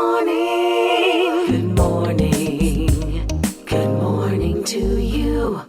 morning. Good morning. Good morning to you.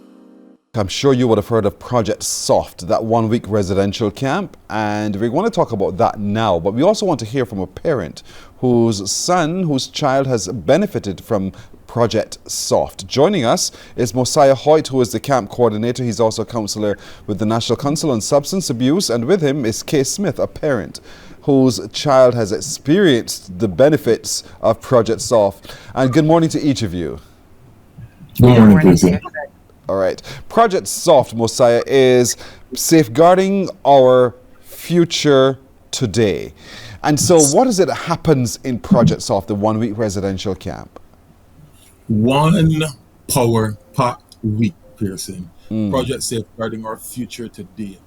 I'm sure you would have heard of Project Soft, that 1 week residential camp, and we're going to talk about that now. But we also want to hear from a parent whose child has benefited from Project Soft. Joining us is Mosiah Hoyt, who is the camp coordinator. He's also a counselor with the National Council on Substance Abuse, and with him is Kay Smith, a parent whose child has experienced the benefits of Project Soft. And good morning to each of you. Good morning, Casey. All right. Project Soft, Mosiah, is safeguarding our future today. And so what is it that happens in Project Soft, the 1 week residential camp? One power-packed week, Pearson. Project Safeguarding Our Future Today.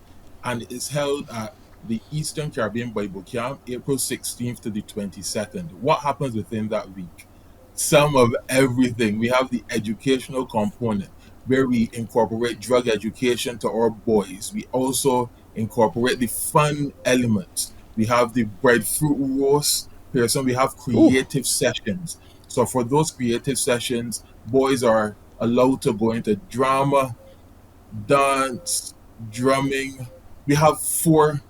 And it's held at the Eastern Caribbean Bible Camp, April 16th to the 22nd. What happens within that week? Some of everything. We have the educational component, where we incorporate drug education to our boys. We also incorporate the fun elements. We have the breadfruit roast. Pearson, we have creative sessions. So for those creative sessions, boys are allowed to go into drama, dance, drumming. We have four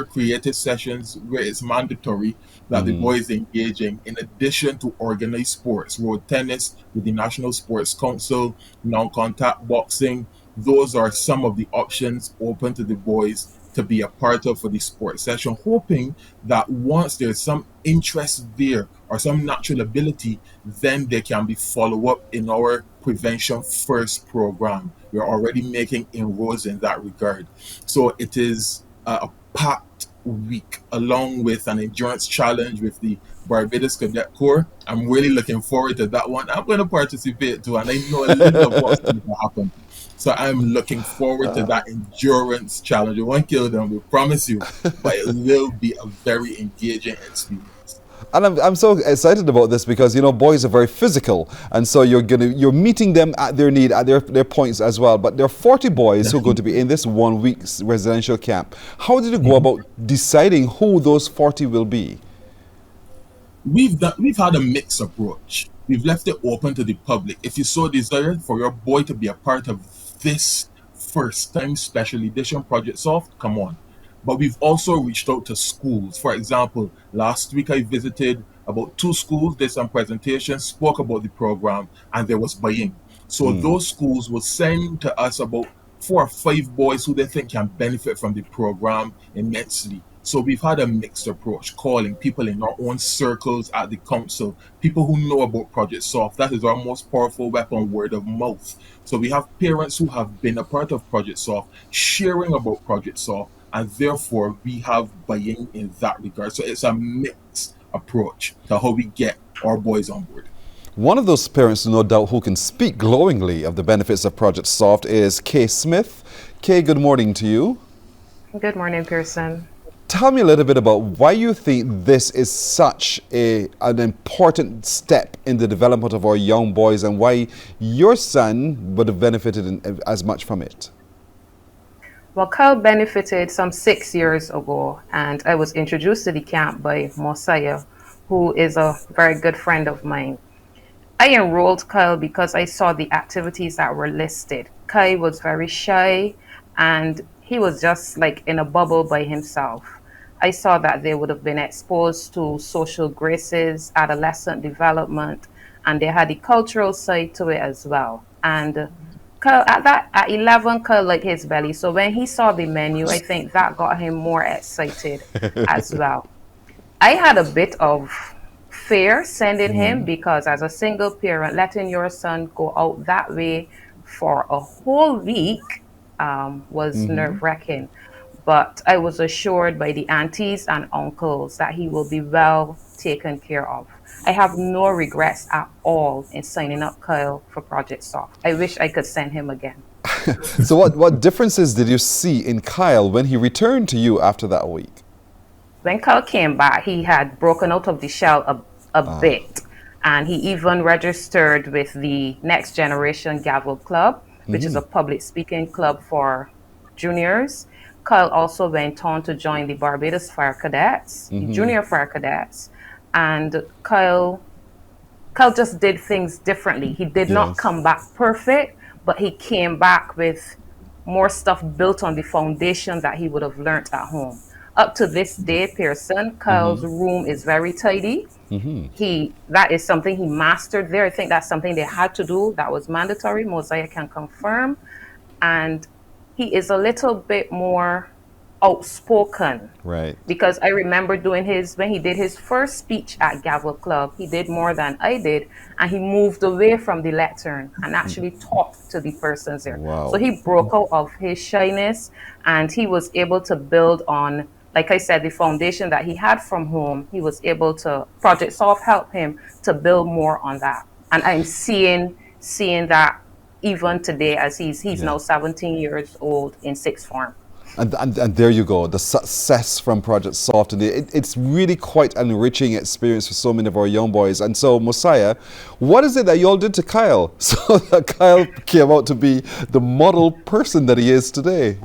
creative sessions where it's mandatory that the boys engaging, in addition to organized sports, road tennis with the National Sports Council, non-contact boxing. Those are some of the options open to the boys to be a part of for the sports session, hoping that once there's some interest there or some natural ability, then there can be follow-up in our Prevention First program. We're already making inroads in that regard. So it is a packed week, along with an endurance challenge with the Barbados Cadet Corps. I'm really looking forward to that one. I'm going to participate too, and I know a little of what's going to happen. So I'm looking forward to that endurance challenge. We won't kill them, we promise you, but it will be a very engaging experience. And I'm so excited about this because, you know, boys are very physical. And so you're meeting them at their need, at their points as well. But there are 40 boys who are going to be in this 1 week's residential camp. How did you go about deciding who those 40 will be? We've had a mixed approach. We've left it open to the public. If you so desire for your boy to be a part of this first time special edition Project Soft, come on. But we've also reached out to schools. For example, last week I visited about 2 schools, did some presentations, spoke about the program, and there was buy-in. So those schools will send to us about 4 or 5 boys who they think can benefit from the program immensely. So we've had a mixed approach, calling people in our own circles at the council, people who know about Project Soft. That is our most powerful weapon, word of mouth. So we have parents who have been a part of Project Soft, sharing about Project Soft, and therefore we have buy-in in that regard. So it's a mixed approach to how we get our boys on board. One of those parents, no doubt, who can speak glowingly of the benefits of Project Soft is Kay Smith. Kay, good morning to you. Good morning, Pearson. Tell me a little bit about why you think this is such an important step in the development of our young boys and why your son would have benefited as much from it. Well, Kyle benefited some 6 years ago, and I was introduced to the camp by Mosiah, who is a very good friend of mine. I enrolled Kyle because I saw the activities that were listed. Kyle was very shy, and he was just like in a bubble by himself. I saw that they would have been exposed to social graces, adolescent development, and they had the cultural side to it as well. And Kyle, at 11, Kyle liked his belly. So when he saw the menu, I think that got him more excited as well. I had a bit of fear sending him because as a single parent, letting your son go out that way for a whole week was nerve-wracking. But I was assured by the aunties and uncles that he will be well taken care of. I have no regrets at all in signing up Kyle for Project Soft. I wish I could send him again. So what differences did you see in Kyle when he returned to you after that week? When Kyle came back, he had broken out of the shell a bit. And he even registered with the Next Generation Gavel Club, which is a public speaking club for juniors. Kyle also went on to join the Barbados Fire Cadets, the Junior Fire Cadets, and Kyle just did things differently. He did not Yes. come back perfect, but he came back with more stuff built on the foundation that he would have learnt at home. Up to this day, Pearson, Kyle's room is very tidy. He That is something he mastered there. I think that's something they had to do. That was mandatory. Mosiah can confirm. And he is a little bit more outspoken, Right. because I remember when he did his first speech at Gavel Club, he did more than I did, and he moved away from the lectern and actually talked to the persons there. Wow. So he broke out of his shyness, and he was able to build on, like I said, the foundation that he had from home. He was able to, Project Soft help him to build more on that. And I'm seeing that even today, as he's now 17 years old in sixth form. And there you go, the success from Project Soft. And it's really quite an enriching experience for so many of our young boys. And so, Mosiah, what is it that you all did to Kyle so that Kyle came out to be the model person that he is today?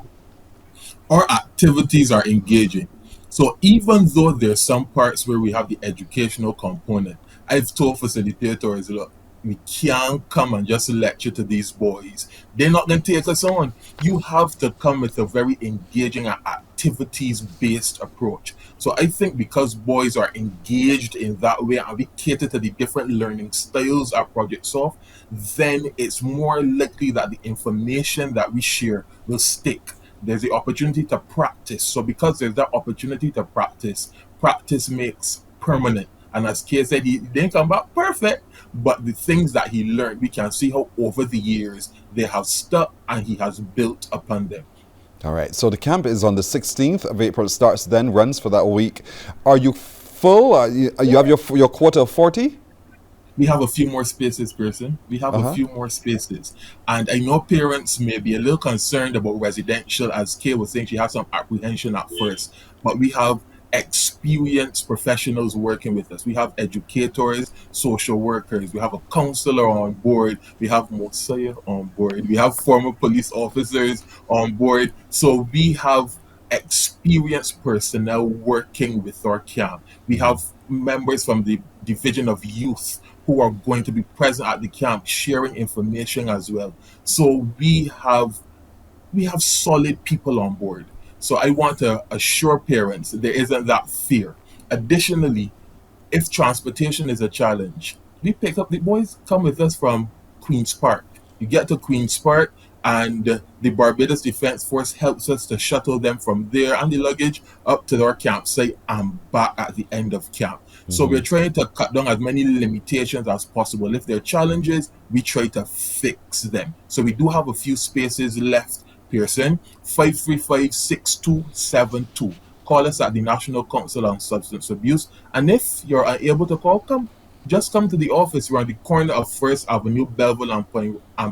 Our activities are engaging. So even though there's some parts where we have the educational component, I've told facilitators, look, we can't come and just lecture to these boys. They're not going to take us on. You have to come with a very engaging and activities-based approach. So I think because boys are engaged in that way and we cater to the different learning styles at Project Soft, then it's more likely that the information that we share will stick. There's the opportunity to practice. So because there's that opportunity to practice, practice makes permanent. And as Kay said, he didn't come back perfect, but the things that he learned, we can see how over the years they have stuck and he has built upon them. All right, so the camp is on the 16th of April. It starts then, runs for that week. Are you full? You have your quota of 40? We have a few more spaces, Pearson. We have a few more spaces. And I know parents may be a little concerned about residential. As Kay was saying, she had some apprehension at first. But we have experienced professionals working with us. We have educators, social workers. We have a counselor on board. We have Mosiah on board. We have former police officers on board. So we have experienced personnel working with our camp. We have members from the Division of Youth who are going to be present at the camp sharing information as well. So we have solid people on board. So I want to assure parents there isn't that fear. Additionally, if transportation is a challenge, we pick up the boys come with us from Queen's Park. You get to Queen's Park and the Barbados Defense Force helps us to shuttle them from there and the luggage up to our campsite and back at the end of camp. So we're trying to cut down as many limitations as possible. If there are challenges, we try to fix them. So we do have a few spaces left, Pearson. 535-6272. Call us at the National Council on Substance Abuse. And if you're unable to call, just come to the office. We're on the corner of First Avenue, Belleville and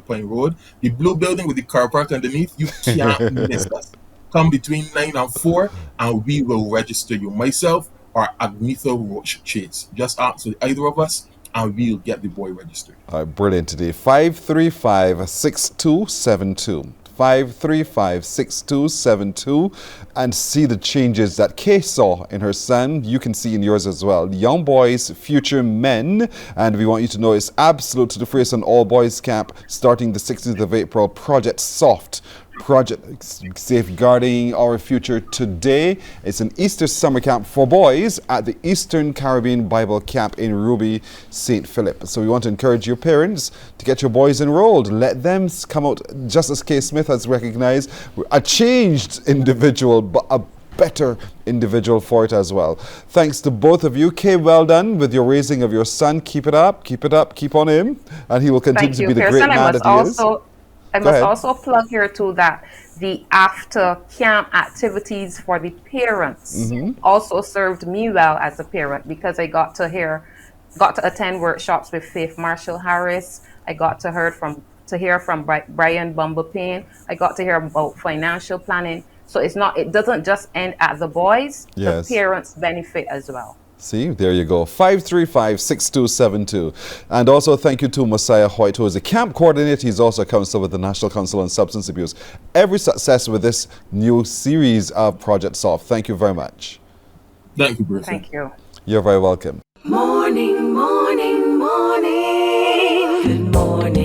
Point Road. The blue building with the car park underneath, you can't miss us. Come between 9 and 4 and we will register you. Myself or Agnetha Roach Chase. Just ask for either of us and we'll get the boy registered. All right, brilliant today. 535-6272. 535-6272, and see the changes that Kay saw in her son. You can see in yours as well. Young boys, future men, and we want you to know it's absolute to the Freestone on All Boys Camp starting the 16th of April. Project Soft. Project Safeguarding Our Future today. It's an Easter summer camp for boys at the Eastern Caribbean Bible Camp in Ruby, St. Philip. So we want to encourage your parents to get your boys enrolled. Let them come out, just as Kay Smith has recognized, a changed individual, but a better individual for it as well. Thanks to both of you. Kay, well done with your raising of your son. Keep it up, keep on him, and he will continue to be the great man that he is. I must also plug here too that the after camp activities for the parents also served me well as a parent, because I got to attend workshops with Faith Marshall Harris. I got to hear from Brian Bumblepane. I got to hear about financial planning. So it doesn't just end at the boys. Yes. The parents benefit as well. See, there you go. 535-6272. And also thank you to Mosiah Hoyt, who is a camp coordinator. He's also a counselor with the National Council on Substance Abuse. Every success with this new series of Project Soft. Thank you very much. Thank you, Bruce. Thank you. You're very welcome. Morning, morning, morning. Good morning.